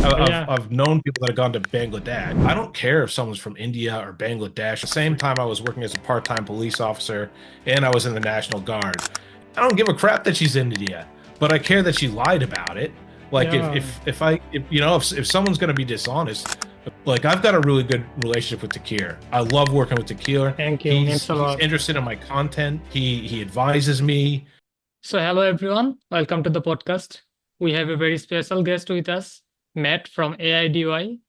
Yeah, I've known people that have gone to Bangladesh. I don't care if someone's from India or Bangladesh. At the same time, I was working as a part-time police officer and I was in the National Guard. I don't give a crap that she's in India, but I care that she lied about it. Like yeah. if someone's going to be dishonest, like I've got a really good relationship with Towkir. I love working with Towkir. Thank you. He's Means a he's lot. interested in my content. He advises me. So, hello everyone. Welcome to the podcast. We have a very special guest with us, Matt from AIDY.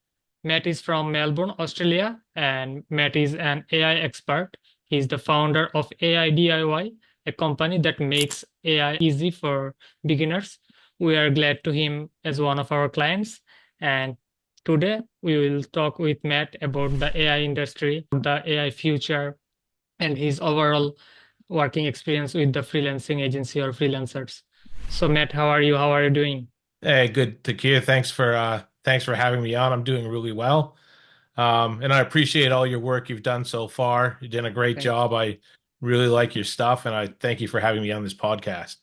Matt is from Melbourne, Australia, and Matt is an AI expert. He's the founder of AI a company that makes AI easy for beginners. We are glad to him as one of our clients. And today we will talk with Matt about the AI industry, the AI future, and his overall working experience with the freelancing agency or freelancers. So Matt, how are you? How are you doing? Hey, good, Takir. Thanks for having me on. I'm doing really well. And I appreciate all your work you've done so far. You've done a great Thank, job. I really like your stuff, and I thank you for having me on this podcast.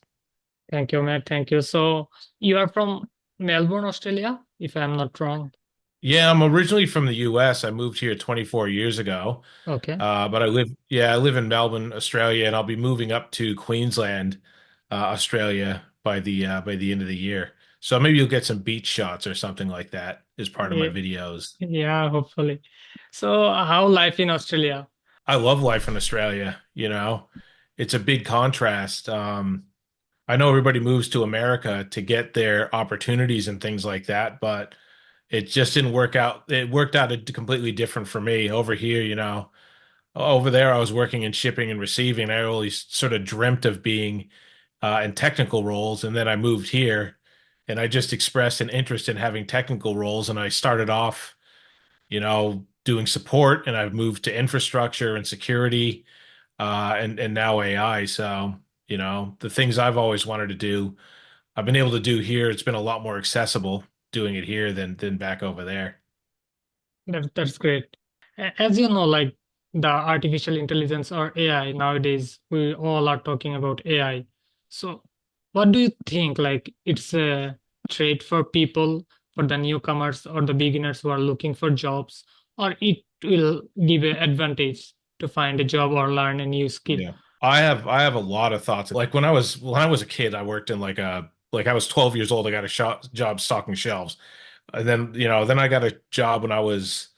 thank you, Matt. Thank you. So you are from Melbourne, Australia, if I'm not wrong. Yeah, I'm originally from the US. I moved here 24 years ago. Okay. But I live in Melbourne, Australia, and I'll be moving up to Queensland, Australia by the end of the year. So maybe you'll get some beach shots or something like that as part of my Yeah, videos. yeah, hopefully. So how life in Australia? I love life in Australia, you know. It's a big contrast. I know everybody moves to America to get their opportunities and things like that, but it just didn't work out. It worked out completely different for me over here, you know. Over there, I was working in shipping and receiving. I always sort of dreamt of being in technical roles, and then I moved here, and I just expressed an interest in having technical roles, and I started off, you know, doing support, and I've moved to infrastructure and security, and now AI. So, you know, the things I've always wanted to do, I've been able to do here. It's been a lot more accessible doing it here than back over there. That's great. As you know, like the artificial intelligence or AI nowadays, we all are talking about AI. So, what do you think? Like, it's a trade for people, for the newcomers or the beginners who are looking for jobs, or it will give an advantage to find a job or learn a new skill? Yeah. I have a lot of thoughts. Like when I was a kid, I worked in like I was 12 years old, I got a job stocking shelves. And then, you know, then I got a job when I was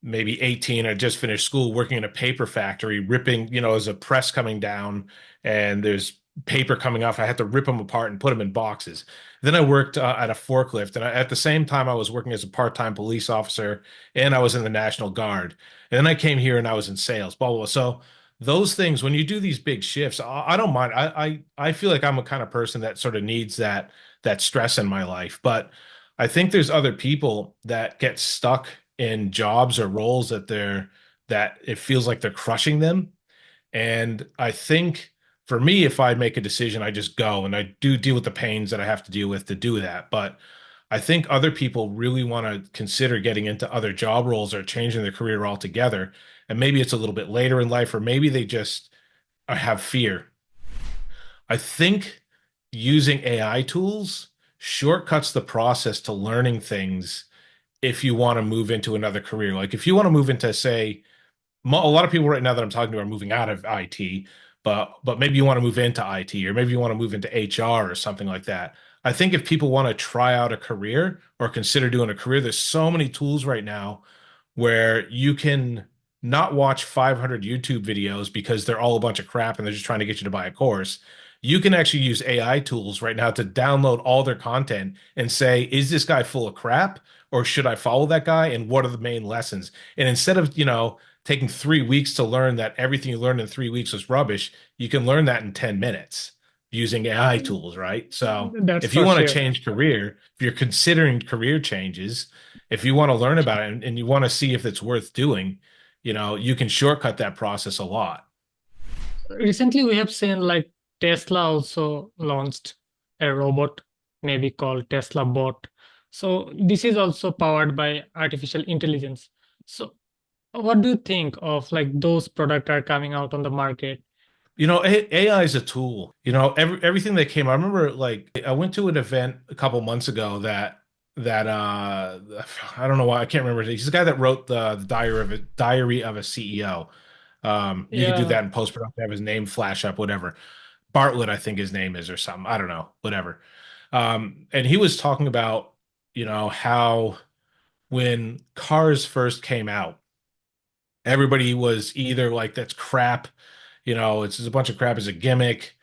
maybe 18. I just finished school working in a paper factory, ripping, you know, as a press coming down and there's paper coming off. I had to rip them apart and put them in boxes. Then I worked at a forklift, and at the same time, I was working as a part-time police officer, and I was in the National Guard. And then I came here and I was in sales, blah blah, blah. So those things, when you do these big shifts, I don't mind. I feel like I'm a kind of person that sort of needs that stress in my life, but I think there's other people that get stuck in jobs or roles that it feels like they're crushing them. And I think for me, if I make a decision, I just go and I do deal with the pains that I have to deal with to do that. But I think other people really want to consider getting into other job roles or changing their career altogether. And maybe it's a little bit later in life, or maybe they just have fear. I think using AI tools shortcuts the process to learning things if you want to move into another career. Like if you want to move into, say, a lot of people right now that I'm talking to are moving out of IT, but maybe you want to move into IT or maybe you want to move into HR or something like that. I think if people want to try out a career or consider doing a career, there's so many tools right now where you can not watch 500 YouTube videos because they're all a bunch of crap and they're just trying to get you to buy a course. You can actually use AI tools right now to download all their content and say, is this guy full of crap or should I follow that guy? And what are the main lessons? And instead of, you know, taking 3 weeks to learn that everything you learned in 3 weeks was rubbish, you can learn that in 10 minutes using AI tools, right? So That's if you for want to sure. change career, if you're considering career changes, if you want to learn about it and you want to see if it's worth doing, you know, you can shortcut that process a lot. Recently, we have seen like Tesla also launched a robot, maybe called Tesla Bot. So this is also powered by artificial intelligence. So what do you think of like those products are coming out on the market? You know, AI is a tool. You know, everything that came. I remember, like, I went to an event a couple months ago that that I don't know why I can't remember. He's the guy that wrote the Diary of a CEO. You could do Yeah. that in post production, have his name flash up, whatever. Bartlett, I think his name is, or something. I don't know, whatever. And he was talking about, how when cars first came out, everybody was either like, that's crap, it's just a bunch of crap, as a gimmick,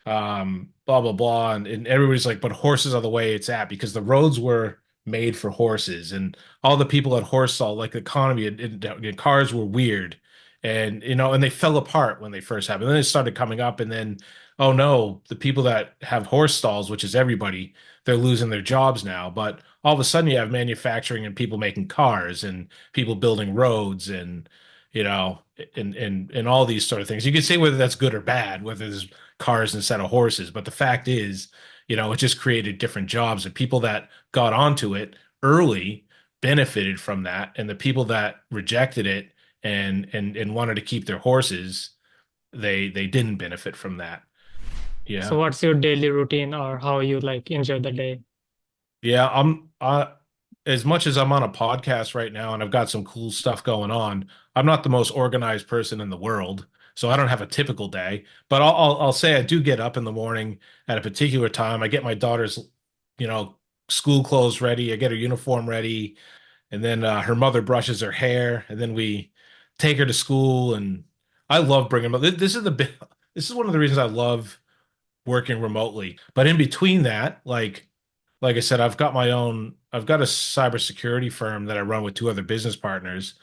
blah blah blah, and everybody's like, but horses are the way it's at, because the roads were made for horses, and all the people at horse saw, like, the economy and cars were weird, and and they fell apart when they first happened. Then it started coming up, and then, oh no, the people that have horse stalls, which is everybody, they're losing their jobs now. But all of a sudden you have manufacturing and people making cars and people building roads, and you know and all these sort of things. You can say whether that's good or bad, whether there's cars instead of horses, but the fact is, it just created different jobs, and people that got onto it early benefited from that, and the people that rejected it and wanted to keep their horses, they didn't benefit from that. So Yeah. what's your daily routine or how you like enjoy the day? Yeah, as much as I'm on a podcast right now and I've got some cool stuff going on, I'm not the most organized person in the world, so I don't have a typical day. But I'll say I do get up in the morning at a particular time. I get my daughter's, you know, school clothes ready. I get her uniform ready, and then her mother brushes her hair, and then we take her to school. And I love bringing them. This is the big, this is one of the reasons I love working remotely. But in between that, like I said, I've got a cybersecurity firm that I run with two other business partners.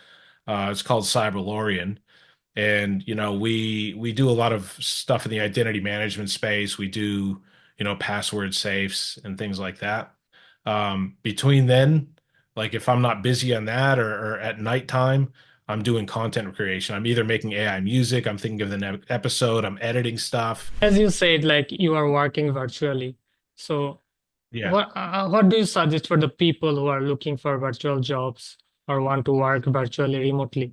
It's called Cyberlorian. And, we do a lot of stuff in the identity management space. We do, password safes and things like that. Between then, like, if I'm not busy on that, or at nighttime, I'm doing content creation. I'm either making AI music, I'm thinking of the next episode, I'm editing stuff. As you said, like you are working virtually. So Yeah. what do you suggest for the people who are looking for virtual jobs or want to work virtually remotely?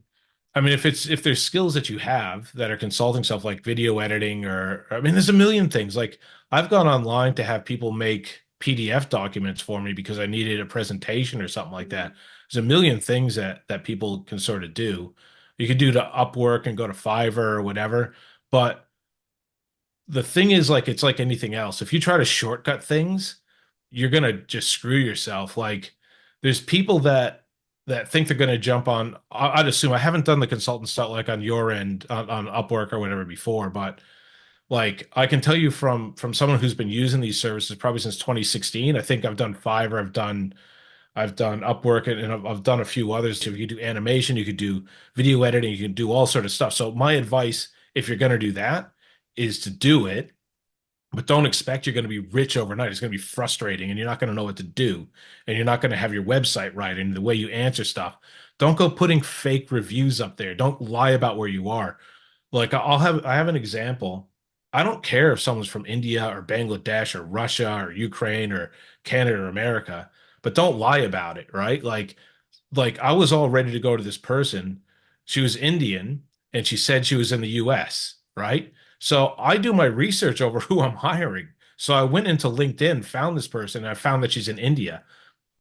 I mean, if there's skills that you have that are consulting stuff, like video editing, or I mean, there's a million things. Like, I've gone online to have people make PDF documents for me because I needed a presentation or something like that. There's a million things that people can sort of do. You could do to Upwork and go to Fiverr or whatever. But the thing is, like, it's like anything else. If you try to shortcut things, you're gonna just screw yourself. Like, there's people that think they're gonna jump on. I'd assume, I haven't done the consultant stuff like on your end, on Upwork or whatever before, but like, I can tell you from someone who's been using these services probably since 2016. I think I've done Fiverr, I've done Upwork, and I've done a few others too. You could do animation, you could do video editing, you can do all sort of stuff. So my advice, if you're gonna do that, is to do it, but don't expect you're going to be rich overnight. It's going to be frustrating, and you're not going to know what to do, and you're not going to have your website right, and the way you answer stuff. Don't go putting fake reviews up there. Don't lie about where you are. Like, I have an example. I don't care if someone's from India or Bangladesh or Russia or Ukraine or Canada or America, but don't lie about it, right? Like, I was all ready to go to this person. She was Indian, and she said she was in the US, right? So I do my research over who I'm hiring. So I went into LinkedIn, found this person, and I found that she's in India.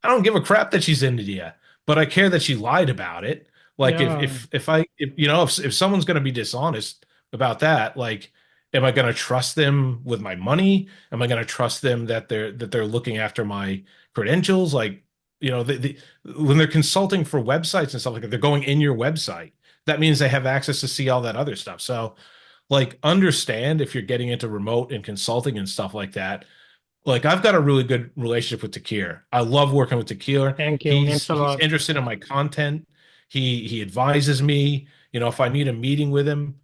I don't give a crap that she's in India, but I care that she lied about it. Like, Yeah, if someone's going to be dishonest about that, like, am I going to trust them with my money? Am I going to trust them that they're looking after my credentials? Like, when they're consulting for websites and stuff like that, they're going in your website. That means they have access to see all that other stuff. So, like, understand, if you're getting into remote and consulting and stuff like that, like, I've got a really good relationship with Towkir. I love working with Towkir. thank you. He's Means a he's lot. interested in my content. He advises me. If I need a meeting with him,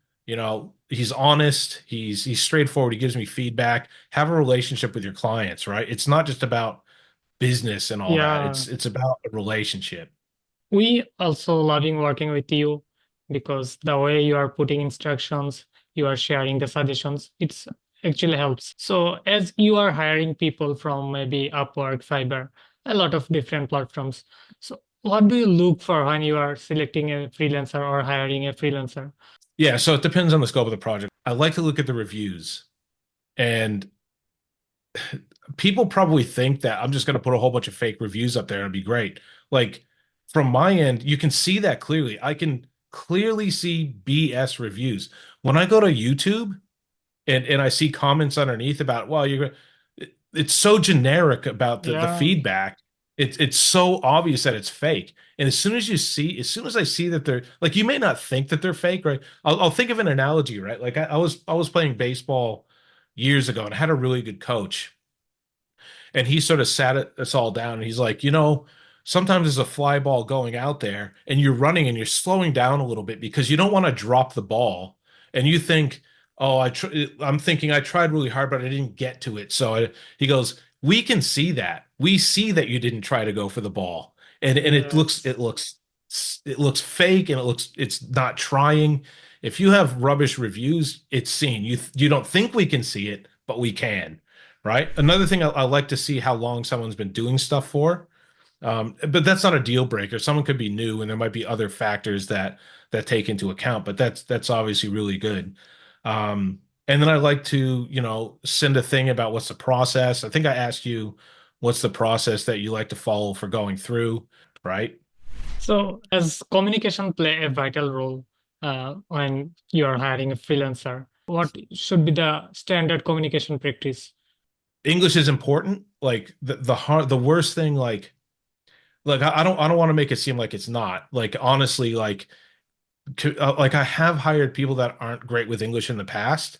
he's honest. He's straightforward. He gives me feedback. Have a relationship with your clients, right? It's not just about business and all that. Yeah, It's about a relationship. we also loving working with you because the way you are putting instructions, you are sharing the suggestions, it's actually helps. So as you are hiring people from maybe Upwork, Fiverr, a lot of different platforms. So what do you look for when you are selecting a freelancer or hiring a freelancer? Yeah, so it depends on the scope of the project. I like to look at the reviews, and people probably think that I'm just going to put a whole bunch of fake reviews up there and it'd be great. Like from my end, you can see that clearly. I can clearly see BS reviews. When I go to YouTube and I see comments underneath about, well, it's so generic about the Yeah, feedback. It's so obvious that it's fake. And as soon as I see that they're like, you may not think that they're fake, right? I'll think of an analogy, right? Like I was playing baseball years ago and I had a really good coach, and he sort of us all down and he's like, sometimes there's a fly ball going out there and you're running and you're slowing down a little bit because you don't want to drop the ball. And you think, oh, I'm thinking I tried really hard, but I didn't get to it. He goes, we can see that. We see that you didn't try to go for the ball. And yes. it looks fake and it's not trying. If you have rubbish reviews, it's seen. You don't think we can see it, but we can. Right. Another thing I like to see how long someone's been doing stuff for. But that's not a deal breaker. Someone could be new, and there might be other factors that take into account. But that's obviously really good. And then I like to, send a thing about what's the process. I think I asked you what's the process that you like to follow for going through, right? So, as communication play a vital role when you are hiring a freelancer, what should be the standard communication practice? English is important. Like the worst thing, like I don't want to make it seem like it's not. Like honestly, like I have hired people that aren't great with English in the past,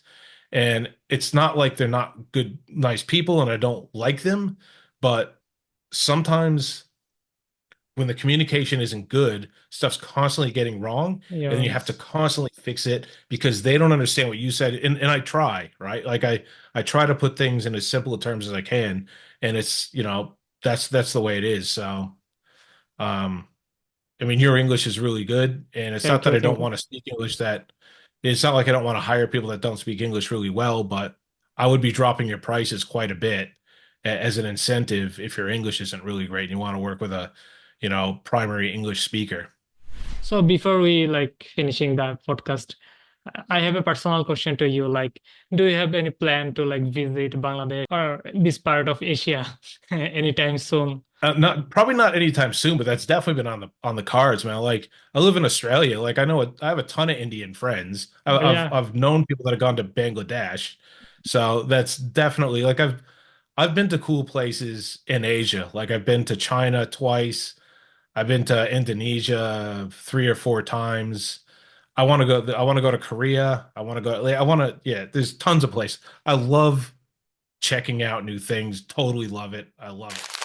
and it's not like they're not good, nice people, and I don't like them, but sometimes when the communication isn't good, stuff's constantly getting wrong, and then you have to Yes. constantly fix it because they don't understand what you said. And I try, right? Like I try to put things in as simple terms as I can, and it's, that's the way it is. So, um, I mean, your English is really good, and it's not Thank that you. I don't Thank you. want to speak English. That it's not like I don't want to hire people that don't speak English really well, but I would be dropping your prices quite a bit as an incentive if your English isn't really great and you want to work with a, primary English speaker. So before we like finishing the podcast, I have a personal question to you. Like, do you have any plan to like visit Bangladesh or this part of Asia anytime soon? Not probably not anytime soon, but that's definitely been on the cards, man. Like I live in Australia. Like I have a ton of Indian friends. Oh, yeah. I've known people that have gone to Bangladesh, so that's definitely like I've been to cool places in Asia. Like I've been to China twice. I've been to Indonesia 3 or 4 times. I want to go to Korea. I want to go. Like, I want to. Yeah, there's tons of places. I love checking out new things. Totally love it. I love it.